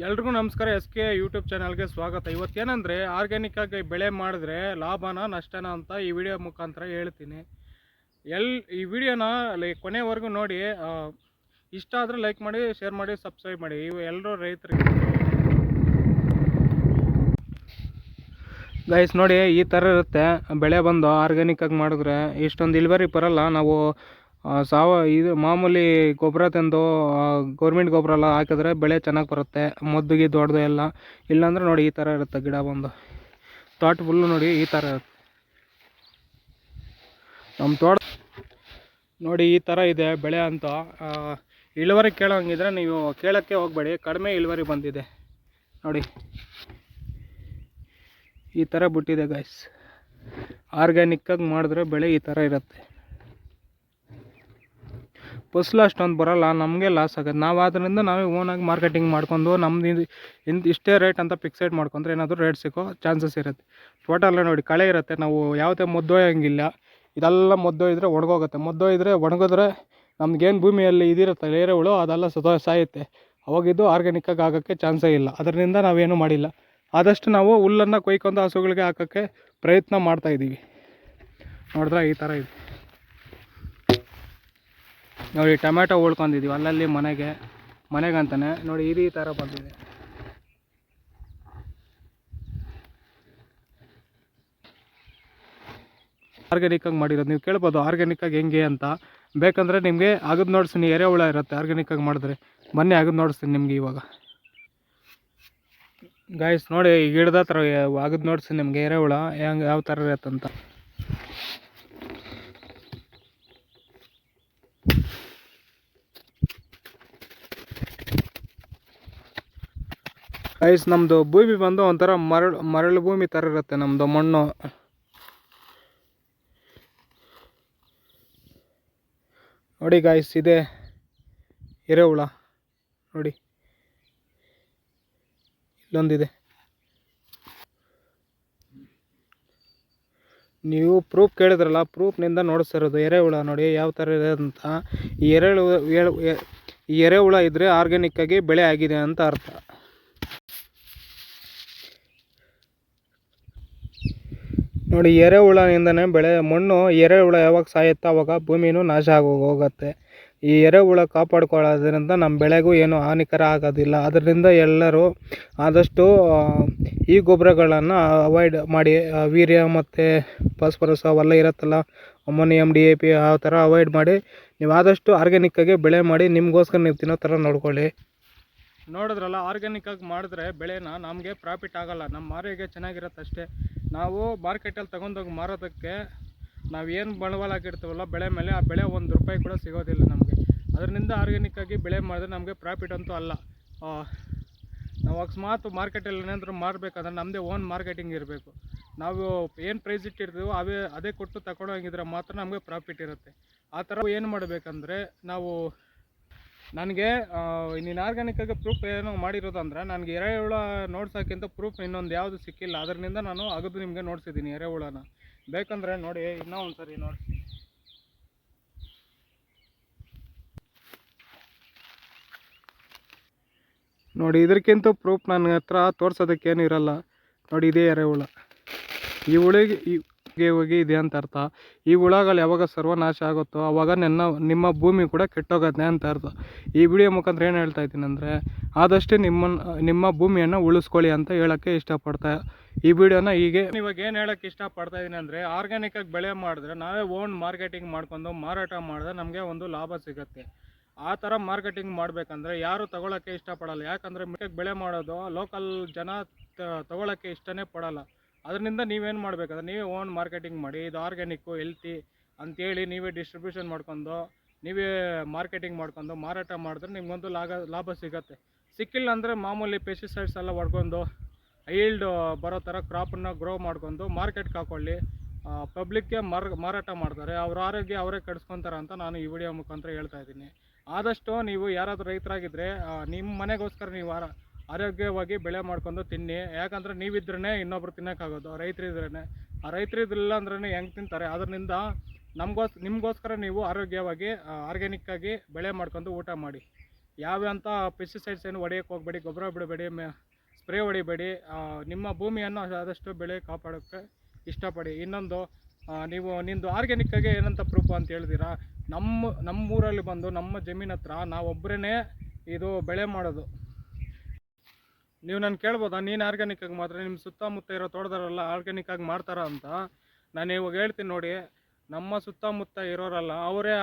ಎಲ್ರಿಗೂ ನಮಸ್ಕಾರ. SK YouTube ಚಾನಲ್ಗೆ ಸ್ವಾಗತ. ಇವತ್ತೇನೆಂದರೆ ಆರ್ಗ್ಯಾನಿಕ್ ಆಗಿ ಬೆಳೆ ಮಾಡಿದ್ರೆ ಲಾಭನ ನಷ್ಟನ ಅಂತ ಈ ವಿಡಿಯೋ ಮುಖಾಂತರ ಹೇಳ್ತೀನಿ. ಈ ವಿಡಿಯೋನ ಕೊನೆವರೆಗೂ ನೋಡಿ. ಇಷ್ಟ ಆದರೆ ಲೈಕ್ ಮಾಡಿ, ಶೇರ್ ಮಾಡಿ, ಸಬ್ಸ್ಕ್ರೈಬ್ ಮಾಡಿ. ಇವು ಎಲ್ಲರೂ ರೈತರಿಗೆ ಗೈಸ್ ನೋಡಿ, ಈ ಥರ ಇರುತ್ತೆ ಬೆಳೆ ಬಂದು ಆರ್ಗ್ಯಾನಿಕ್ ಆಗಿ ಮಾಡಿದ್ರೆ ಇಷ್ಟೊಂದು ಇಳುವರಿ ಬರಲ್ಲ. ನಾವು ಇದು ಮಾಮೂಲಿ ಗೊಬ್ಬರ ತಂದು ಗೌರ್ಮೆಂಟ್ ಗೊಬ್ಬರ ಎಲ್ಲ ಹಾಕಿದ್ರೆ ಬೆಳೆ ಚೆನ್ನಾಗಿ ಬರುತ್ತೆ, ಮದ್ದುಗೆ ದೊಡ್ಡದು ಎಲ್ಲ. ಇಲ್ಲಾಂದ್ರೆ ನೋಡಿ ಈ ಥರ ಇರುತ್ತೆ ಗಿಡ ಬಂದು. ತೋಟ ಫುಲ್ಲು ನೋಡಿ ಈ ಥರ ಇರುತ್ತೆ ನಮ್ಮ ತೋಟ ನೋಡಿ. ಈ ಥರ ಇದೆ ಬೆಳೆ ಅಂತ. ಇಳುವರಿ ಕೇಳೋಂಗಿದ್ರೆ ನೀವು ಕೇಳೋಕ್ಕೆ ಹೋಗಬೇಡಿ, ಕಡಿಮೆ ಇಳುವರಿ ಬಂದಿದೆ ನೋಡಿ. ಈ ಥರ ಬಿಟ್ಟಿದೆ ಗೈಸ್. ಆರ್ಗ್ಯಾನಿಕ್ಕಾಗಿ ಮಾಡಿದ್ರೆ ಬೆಳೆ ಈ ಥರ ಇರುತ್ತೆ. ಫಸಲು ಅಷ್ಟೊಂದು ಬರೋಲ್ಲ, ನಮಗೆ ಲಾಸ್ ಆಗುತ್ತೆ. ನಾವು ಆದ್ದರಿಂದ ನಾವೇ ಓನಾಗಿ ಮಾರ್ಕೆಟಿಂಗ್ ಮಾಡ್ಕೊಂಡು ನಮ್ಮದು ಇಷ್ಟೇ ರೇಟ್ ಅಂತ ಫಿಕ್ಸೆಡ್ ಮಾಡ್ಕೊಂಡ್ರೆ ಏನಾದರೂ ರೇಟ್ ಸಿಗೋ ಚಾನ್ಸಸ್ ಇರುತ್ತೆ. ಟೋಟಲ್ಲ ನೋಡಿ ಕಳೆ ಇರುತ್ತೆ, ನಾವು ಯಾವುದೇ ಮೊದ್ದೊಯ್ಯಂಗಿಲ್ಲ. ಇದೆಲ್ಲ ಮೊದ್ದೊಯ್ದರೆ ಒಣಗೋಗುತ್ತೆ. ಮೊದ್ದೊಯ್ದರೆ ಒಣಗಿದ್ರೆ ನಮ್ಗೇನು ಭೂಮಿಯಲ್ಲಿ ಇದಿರುತ್ತೆ ಎರೆಹುಳು ಅದೆಲ್ಲ ಸಾಯುತ್ತೆ. ಅವಾಗಿದ್ದು ಆರ್ಗ್ಯಾನಿಕ್ಕಾಗಿ ಆಗೋಕ್ಕೆ ಚಾನ್ಸೇ ಇಲ್ಲ. ಅದರಿಂದ ನಾವೇನು ಮಾಡಿಲ್ಲ. ಆದಷ್ಟು ನಾವು ಹುಲ್ಲನ್ನು ಕೊಯ್ಕೊಂಡು ಹಸುಗಳಿಗೆ ಹಾಕೋಕ್ಕೆ ಪ್ರಯತ್ನ ಮಾಡ್ತಾಯಿದ್ದೀವಿ. ನೋಡಿದ್ರೆ ಈ ಥರ ಇದೆ ನೋಡಿ. ಟೊಮ್ಯಾಟೊ ಉಳ್ಕೊಂಡಿದ್ದೀವಿ ಅಲ್ಲಲ್ಲಿ ಮನೆಗೆ ಅಂತಾನೆ ನೋಡಿ. ಈ ಥರ ಬಂದಿದೆ. ಆರ್ಗ್ಯಾನಿಕ್ಕಾಗಿ ಮಾಡಿರೋದು. ನೀವು ಕೇಳ್ಬೋದು ಆರ್ಗ್ಯಾನಿಕ್ಕಾಗಿ ಹೆಂಗೆ ಅಂತ. ಬೇಕಂದರೆ ನಿಮಗೆ ಅಗದು ನೋಡಿಸ್ತೀನಿ, ಎರೆಹುಳ ಇರುತ್ತೆ ಆರ್ಗ್ಯಾನಿಕ್ಕಾಗಿ ಮಾಡಿದ್ರೆ. ಬನ್ನಿ ಅಗದು ನೋಡಿಸ್ತೀನಿ ನಿಮಗೆ ಇವಾಗ. ಗಾಯ್ಸ್ ನೋಡಿ, ಈ ಗಿಡದ ಹತ್ರ ಅಗದು ನೋಡಿಸ್ತೀನಿ ನಿಮಗೆ ಎರೆಹುಳ ಹೆಂಗೆ ಯಾವ ಥರ ಇರುತ್ತಂತ. ಗೈಸ್ ನಮ್ಮದು ಭೂಮಿ ಬಂದು ಒಂಥರ ಮರಳು ಭೂಮಿ ಥರ ಇರುತ್ತೆ ನಮ್ಮದು ಮಣ್ಣು. ನೋಡಿ ಗಾಯ್ಸ್, ಇದೆ ಎರೆಹುಳ ನೋಡಿ, ಇಲ್ಲೊಂದಿದೆ. ನೀವು ಪ್ರೂಫ್ ಕೇಳಿದ್ರಲ್ಲ, ಪ್ರೂಫ್ನಿಂದ ನೋಡಿಸ್ತಿರೋದು ಎರೆಹುಳ ನೋಡಿ ಯಾವ ಥರ ಇದೆ ಅಂತ. ಈ ಎರೆಹುಳ ಇದ್ದರೆ ಆರ್ಗ್ಯಾನಿಕ್ಕಾಗಿ ಬೆಳೆ ಆಗಿದೆ ಅಂತ ಅರ್ಥ. ನೋಡಿ, ಎರೆಹುಳನಿಂದನೇ ಮಣ್ಣು ಎರೆಹುಳ ಯಾವಾಗ ಸಾಯುತ್ತೋ ಅವಾಗ ಭೂಮಿನೂ ನಾಶ ಹೋಗುತ್ತೆ. ಈ ಎರೆಹುಳ ಕಾಪಾಡ್ಕೊಳ್ಳೋದ್ರಿಂದ ನಮ್ಮ ಬೆಳೆಗೂ ಏನೂ ಹಾನಿಕರ ಆಗೋದಿಲ್ಲ. ಅದರಿಂದ ಎಲ್ಲರೂ ಆದಷ್ಟು ಈ ಗೊಬ್ಬರಗಳನ್ನು ಅವಾಯ್ಡ್ ಮಾಡಿ. ವೀರ್ಯ ಮತ್ತು ಫಾಸ್ಫರಸ್ ಅವೆಲ್ಲ ಇರುತ್ತಲ್ಲ, ಅಮೋನಿಯಂ, DAP ಆ ಥರ ಅವಾಯ್ಡ್ ಮಾಡಿ. ನೀವು ಆದಷ್ಟು ಆರ್ಗ್ಯಾನಿಕ್ಕಾಗಿ ಬೆಳೆ ಮಾಡಿ, ನಿಮಗೋಸ್ಕರ ನೀವು ತಿನ್ನೋ ಥರ ನೋಡ್ಕೊಳ್ಳಿ. ನೋಡಿದ್ರಲ್ಲ, ಆರ್ಗ್ಯಾನಿಕ್ಕಾಗಿ ಮಾಡಿದ್ರೆ ಬೆಳೆನ ನಮಗೆ ಪ್ರಾಫಿಟ್ ಆಗೋಲ್ಲ, ನಮ್ಮ ಆರೋಗ್ಯ ಚೆನ್ನಾಗಿರುತ್ತೆ ಅಷ್ಟೇ. ನಾವು ಮಾರ್ಕೆಟಲ್ಲಿ ತಗೊಂಡೋಗಿ ಮಾರೋದಕ್ಕೆ ನಾವೇನು ಬಂಡವಾಳ ಹಾಕಿರ್ತೀವಲ್ಲ ಬೆಳೆ ಮೇಲೆ, ಆ ಬೆಳೆ ₹1 ಕೂಡ ಸಿಗೋದಿಲ್ಲ ನಮಗೆ. ಅದರಿಂದ ಆರ್ಗ್ಯಾನಿಕ್ಕಾಗಿ ಬೆಳೆ ಮಾಡಿದ್ರೆ ನಮಗೆ ಪ್ರಾಫಿಟ್ ಅಂತೂ ಅಲ್ಲ. ನಾವು ಅಕಸ್ಮಾತ್ ಮಾರ್ಕೆಟಲ್ಲಿ ಏನಾದರೂ ಮಾರಬೇಕಂದ್ರೆ ನಮ್ಮದೇ ಓನ್ ಮಾರ್ಕೆಟಿಂಗ್ ಇರಬೇಕು. ನಾವು ಏನು ಪ್ರೈಸ್ ಇಟ್ಟಿರ್ತೀವೋ ಅದೇ ಕೊಟ್ಟು ತಗೊಂಡೋಗಿದ್ರೆ ಮಾತ್ರ ನಮಗೆ ಪ್ರಾಫಿಟ್ ಇರುತ್ತೆ. ಆ ಥರ ಏನು ಮಾಡಬೇಕಂದ್ರೆ ನನಗೆ ನೀನು ಆರ್ಗ್ಯಾನಿಕ್ಕಾಗಿ ಪ್ರೂಫ್ ಏನೋ ಮಾಡಿರೋದಂದ್ರೆ, ನನಗೆ ಎರೆಹುಳ ನೋಡ್ಸೋಕ್ಕಿಂತ ಪ್ರೂಫ್ ಇನ್ನೊಂದು ಯಾವುದು ಸಿಕ್ಕಿಲ್ಲ. ಅದರಿಂದ ನಾನು ಅಗದು ನಿಮಗೆ ನೋಡ್ಸಿದ್ದೀನಿ ಎರೆಹುಳನ. ಬೇಕಂದರೆ ನೋಡಿ, ಇನ್ನೂ ಒಂದು ಸರಿ ನೋಡ್ತೀನಿ ನೋಡಿ. ಇದಕ್ಕಿಂತ ಪ್ರೂಫ್ ನನ್ನ ಹತ್ರ ತೋರ್ಸೋದಕ್ಕೇನು ಇರಲ್ಲ ನೋಡಿ. ಇದೇ ಎರೆಹುಳ. ಈ ಹುಳಿಗೆ ಹೋಗಿ ಇದೆ ಅಂತ ಅರ್ಥ. ಈ ಹುಳಗಳು ಯಾವಾಗ ಸರ್ವನಾಶ ಆಗುತ್ತೋ ಆವಾಗ ನಿಮ್ಮ ಭೂಮಿ ಕೂಡ ಕೆಟ್ಟೋಗುತ್ತೆ ಅಂತ ಅರ್ಥ. ಈ ವಿಡಿಯೋ ಮುಖಾಂತರ ಏನು ಹೇಳ್ತಾ ಇದ್ದೀನಿ ಅಂದರೆ, ಆದಷ್ಟು ನಿಮ್ಮ ಭೂಮಿಯನ್ನು ಉಳಿಸ್ಕೊಳ್ಳಿ ಅಂತ ಹೇಳೋಕ್ಕೆ ಇಷ್ಟಪಡ್ತಾ ಈ ವಿಡಿಯೋನ ಇವಾಗ ಏನು ಹೇಳೋಕ್ಕೆ ಇಷ್ಟಪಡ್ತಾ ಇದ್ದೀನಿ ಅಂದರೆ, ಆರ್ಗ್ಯಾನಿಕ್ಕಾಗಿ ಬೆಳೆ ಮಾಡಿದ್ರೆ ನಾವೇ ಓನ್ ಮಾರ್ಕೆಟಿಂಗ್ ಮಾಡ್ಕೊಂಡು ಮಾರಾಟ ಮಾಡಿದ್ರೆ ನಮಗೆ ಒಂದು ಲಾಭ ಸಿಗುತ್ತೆ. ಆ ಥರ ಮಾರ್ಕೆಟಿಂಗ್ ಮಾಡಬೇಕಂದ್ರೆ ಯಾರು ತೊಗೊಳಕ್ಕೆ ಇಷ್ಟಪಡಲ್ಲ. ಯಾಕಂದರೆ ಬೆಳೆ ಮಾಡೋದು ಲೋಕಲ್ ಜನ ತೊಗೊಳಕ್ಕೆ ಇಷ್ಟನೇ ಪಡಲ್ಲ. ಅದರಿಂದ ನೀವೇನು ಮಾಡಬೇಕಂದ್ರೆ ನೀವೇ ಓನ್ ಮಾರ್ಕೆಟಿಂಗ್ ಮಾಡಿ, ಇದು ಆರ್ಗ್ಯಾನಿಕ್ಕು ಹೆಲ್ತಿ ಅಂಥೇಳಿ ನೀವೇ ಡಿಸ್ಟ್ರಿಬ್ಯೂಷನ್ ಮಾಡ್ಕೊಂಡು, ನೀವೇ ಮಾರ್ಕೆಟಿಂಗ್ ಮಾಡ್ಕೊಂಡು ಮಾರಾಟ ಮಾಡಿದ್ರೆ ನಿಮಗೊಂದು ಲಾಭ ಸಿಗುತ್ತೆ. ಸಿಕ್ಕಿಲ್ಲ ಅಂದರೆ ಮಾಮೂಲಿ ಪೆಸ್ಟಿಸೈಡ್ಸ್ ಎಲ್ಲ ಹೊಡ್ಕೊಂಡು ಈಲ್ಡ್ ಬರೋ ಥರ ಕ್ರಾಪನ್ನು ಗ್ರೋ ಮಾಡ್ಕೊಂಡು ಮಾರ್ಕೆಟ್ಗೆ ಹಾಕ್ಕೊಳ್ಳಿ. ಪಬ್ಲಿಕ್ಗೆ ಮಾರಾಟ ಮಾಡ್ತಾರೆ, ಅವ್ರ ಆರೋಗ್ಯ ಅವರೇ ಕೆಡಿಸ್ಕೊತಾರೆ ಅಂತ ನಾನು ಈ ವಿಡಿಯೋ ಮುಖಾಂತರ ಹೇಳ್ತಾ ಇದ್ದೀನಿ. ಆದಷ್ಟು ನೀವು ಯಾರಾದರೂ ರೈತರಾಗಿದ್ದರೆ ನಿಮ್ಮ ಮನೆಗೋಸ್ಕರ ನೀವು ಆರೋಗ್ಯವಾಗಿ ಬೆಳೆ ಮಾಡ್ಕೊಂಡು ತಿನ್ನಿ. ಯಾಕಂದರೆ ನೀವಿದ್ರೇ ಇನ್ನೊಬ್ರು ತಿನ್ನೋಕ್ಕಾಗೋದು, ರೈತರಿದ್ರೇ. ಆ ರೈತರಿದ್ರಿಲ್ಲ ಅಂದ್ರೇ ಹೆಂಗೆ ತಿಂತಾರೆ? ಅದರಿಂದ ನಿಮಗೋಸ್ಕರ ನೀವು ಆರೋಗ್ಯವಾಗಿ ಆರ್ಗ್ಯಾನಿಕ್ಕಾಗಿ ಬೆಳೆ ಮಾಡ್ಕೊಂಡು ಊಟ ಮಾಡಿ. ಯಾವ್ಯಾಂಥ ಪೆಸ್ಟಿಸೈಡ್ಸ್ ಏನು ಹೊಡೆಯೋಕ್ಕೆ ಹೋಗಬೇಡಿ, ಗೊಬ್ಬರ ಬಿಡಬೇಡಿ, ಸ್ಪ್ರೇ ಹೊಡಿಬೇಡಿ. ನಿಮ್ಮ ಭೂಮಿಯನ್ನು ಆದಷ್ಟು ಬೆಳೆ ಕಾಪಾಡೋಕ್ಕೆ ಇಷ್ಟಪಡಿ. ಇನ್ನೊಂದು, ನೀವು ನಿಮ್ಮದು ಆರ್ಗ್ಯಾನಿಕ್ಕಾಗಿ ಏನಂತ ಪ್ರೂಫ್ ಅಂತ ಹೇಳ್ತೀರಾ, ನಮ್ಮ ಊರಲ್ಲಿ ಬಂದು ನಮ್ಮ ಜಮೀನು ಹತ್ರ ನಾವೊಬ್ಬರೇ ಇದು ಬೆಳೆ ಮಾಡೋದು. ನೀವು ನಾನು ಕೇಳ್ಬೋದಾ, ನೀನು ಆರ್ಗ್ಯಾನಿಕ್ಕಾಗಿ ಮಾತ್ರ ನಿಮ್ಮ ಸುತ್ತಮುತ್ತ ಇರೋ ತೋಟದವರೆಲ್ಲ ಆರ್ಗ್ಯಾನಿಕ್ಕಾಗಿ ಮಾಡ್ತಾರ ಅಂತ. ನಾನು ಇವಾಗ ಹೇಳ್ತೀನಿ ನೋಡಿ, ನಮ್ಮ ಸುತ್ತಮುತ್ತ ಇರೋರಲ್ಲ ಅವರೇ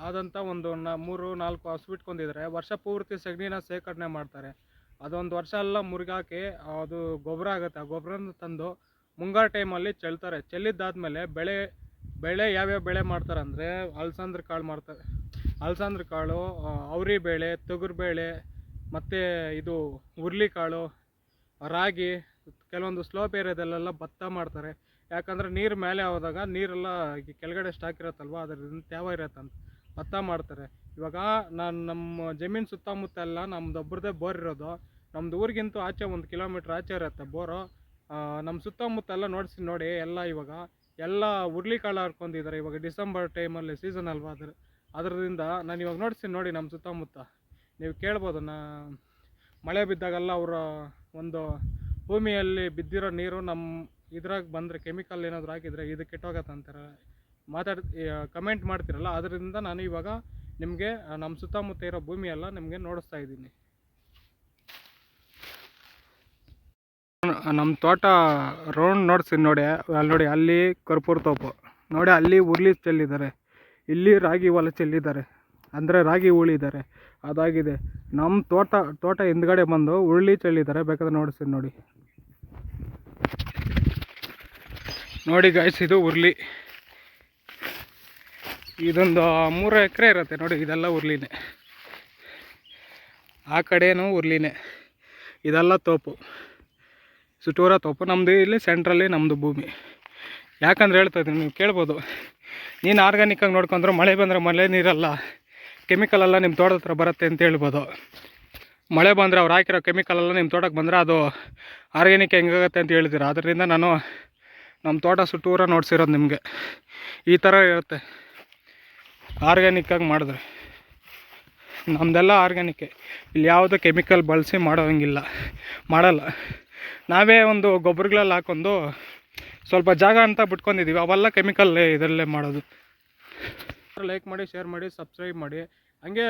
ಆದಂಥ ಒಂದು 3-4 ಹಸು ಇಟ್ಕೊಂಡಿದ್ದಾರೆ. ವರ್ಷ ಪೂರ್ತಿ ಸಗಣಿನ ಶೇಖರಣೆ ಮಾಡ್ತಾರೆ. ಅದೊಂದು ವರ್ಷ ಎಲ್ಲ ಮುರುಗಾಕಿ ಅದು ಗೊಬ್ಬರ ಆಗುತ್ತೆ. ಆ ಗೊಬ್ಬರನ ತಂದು ಮುಂಗಾರು ಟೈಮಲ್ಲಿ ಚೆಲ್ತಾರೆ. ಚೆಲ್ಲಿದ್ದಾದಮೇಲೆ ಬೆಳೆ ಯಾವ್ಯಾವ ಬೆಳೆ ಮಾಡ್ತಾರೆ ಅಂದರೆ, ಅಲಸಂದ್ರ ಕಾಳು ಮಾಡ್ತಾರೆ, ಅಲಸಂದ್ರ ಕಾಳು, ಅವರಿ ಬೇಳೆ, ತೊಗರು ಬೇಳೆ, ಮತ್ತು ಇದು ಹುರುಳಿಕಾಳು, ರಾಗಿ, ಕೆಲವೊಂದು ಸ್ಲೋಪ್ ಏರಿಯಾದಲ್ಲೆಲ್ಲ ಭತ್ತ ಮಾಡ್ತಾರೆ. ಯಾಕಂದರೆ ನೀರು ಮೇಲೆ ಹೋದಾಗ ನೀರೆಲ್ಲ ಕೆಳಗಡೆ ಸ್ಟಾಕ್ ಇರುತ್ತಲ್ವ, ಅದರಿಂದ ತೇವ ಇರತ್ತಂತ ಭತ್ತ ಮಾಡ್ತಾರೆ. ಇವಾಗ ನಮ್ಮ ಜಮೀನು ಸುತ್ತಮುತ್ತ ಎಲ್ಲ ನಮ್ದು ಒಬ್ರದ್ದೇ ಬೋರ್ ಇರೋದು. ನಮ್ಮದು ಊರಿಗಿಂತೂ ಆಚೆ 1 ಕಿಲೋಮೀಟ್ರ್ ಆಚೆ ಇರುತ್ತೆ ಬೋರು. ನಮ್ಮ ಸುತ್ತಮುತ್ತ ಎಲ್ಲ ನೋಡಿ ಎಲ್ಲ ಇವಾಗ ಎಲ್ಲ ಹುರುಳಿಕಾಳು ಹರ್ಕೊಂಡಿದ್ದಾರೆ. ಇವಾಗ ಡಿಸೆಂಬರ್ ಟೈಮಲ್ಲಿ ಸೀಸನ್ ಅಲ್ವಾ, ಅದರಿಂದ ನಾನು ಇವಾಗ ನೋಡಿ ನಮ್ಮ ಸುತ್ತಮುತ್ತ ನೀವು ಕೇಳ್ಬೋದು. ಮಳೆ ಬಿದ್ದಾಗೆಲ್ಲ ಅವರ ಒಂದು ಭೂಮಿಯಲ್ಲಿ ಬಿದ್ದಿರೋ ನೀರು ನಮ್ಮ ಇದ್ರಾಗ ಬಂದರೆ, ಕೆಮಿಕಲ್ ಏನಾದರೂ ಹಾಕಿದರೆ ಇದು ಕೆಟ್ಟೋಗತ್ತೆ ಅಂತಾರೆ, ಕಮೆಂಟ್ ಮಾಡ್ತಿರಲ್ಲ. ಅದರಿಂದ ನಾನು ಇವಾಗ ನಿಮಗೆ ನಮ್ಮ ಸುತ್ತಮುತ್ತ ಇರೋ ಭೂಮಿ ಎಲ್ಲ ನಿಮಗೆ ನೋಡಿಸ್ತಾ ಇದ್ದೀನಿ. ನಮ್ಮ ತೋಟ ರೌಂಡ್ ನೋಡ್ಸಿ ನೋಡಿ, ಅಲ್ಲಿ ಕರ್ಪೂರ ತೋಪು ನೋಡಿ, ಅಲ್ಲಿ ಹುರುಳಿ ಚೆಲ್ಲಿದ್ದಾರೆ, ಇಲ್ಲಿ ರಾಗಿ ಹೊಲ ಚೆಲ್ಲಿದ್ದಾರೆ, ಅಂದರೆ ರಾಗಿ ಉಳಿದ್ದಾರೆ, ಅದಾಗಿದೆ. ನಮ್ಮ ತೋಟ ಹಿಂದ್ಗಡೆ ಬಂದು ಹುರುಳಿ ಚೆಲ್ಲಿದ್ದಾರೆ, ಬೇಕಾದ್ರೆ ನೋಡಿಸ್ತೀನಿ ನೋಡಿ ಗಾಯ್ಸ್. ಇದು ಹುರುಳಿ, ಇದೊಂದು 3 ಎಕರೆ ಇರುತ್ತೆ ನೋಡಿ. ಇದೆಲ್ಲ ಹುರುಳಿನೇ, ಆ ಕಡೆನೂ ಹುರುಳಿನೇ, ಇದೆಲ್ಲ ತೋಪು, ಸುಟೂರ ತೋಪು. ನಮ್ಮದು ಇಲ್ಲಿ ಸೆಂಟ್ರಲ್ಲಿ ನಮ್ಮದು ಭೂಮಿ. ಯಾಕಂದ್ರೆ ಹೇಳ್ತಾ ಇದ್ದೀನಿ, ನೀವು ಕೇಳ್ಬೋದು, ನೀನು ಆರ್ಗ್ಯಾನಿಕ್ಕಾಗಿ ನೋಡ್ಕೊಂಡ್ರೆ ಮಳೆ ಬಂದರೆ ಮಳೆ ನೀರಲ್ಲ, ಕೆಮಿಕಲೆಲ್ಲ ನಿಮ್ಮ ತೋಟದ ಹತ್ರ ಬರುತ್ತೆ ಅಂತ ಹೇಳ್ಬೋದು. ಮಳೆ ಬಂದರೆ ಅವ್ರು ಹಾಕಿರೋ ಕೆಮಿಕಲೆಲ್ಲ ನಿಮ್ಮ ತೋಟಕ್ಕೆ ಬಂದರೆ ಅದು ಆರ್ಗ್ಯಾನಿಕ್ ಹೆಂಗಾಗುತ್ತೆ ಅಂತ ಹೇಳ್ತೀರ. ಅದರಿಂದ ನಾನು ನಮ್ಮ ತೋಟ ಸುಟ್ಟೂರ ನೋಡ್ಸಿರೋದು ನಿಮಗೆ. ಈ ಥರ ಇರುತ್ತೆ ಆರ್ಗ್ಯಾನಿಕ್ಕಾಗಿ ಮಾಡಿದ್ರೆ. ನಮ್ಮದೆಲ್ಲ ಆರ್ಗ್ಯಾನಿಕ್ಕೆ, ಇಲ್ಲಿ ಯಾವುದೂ ಕೆಮಿಕಲ್ ಬಳಸಿ ಮಾಡಲ್ಲ. ನಾವೇ ಒಂದು ಗೊಬ್ಬರಗಳಲ್ಲಿ ಹಾಕೊಂಡು ಸ್ವಲ್ಪ ಜಾಗ ಅಂತ ಬಿಟ್ಕೊಂಡಿದ್ದೀವಿ, ಅವೆಲ್ಲ ಕೆಮಿಕಲ್ ಇದರಲ್ಲೇ ಮಾಡೋದು. ಲೈಕ್ ಮಾಡಿ, ಶೇರ್ ಮಾಡಿ, ಸಬ್ಸ್ಕ್ರೈಬ್ ಮಾಡಿ. ಹಂಗೆ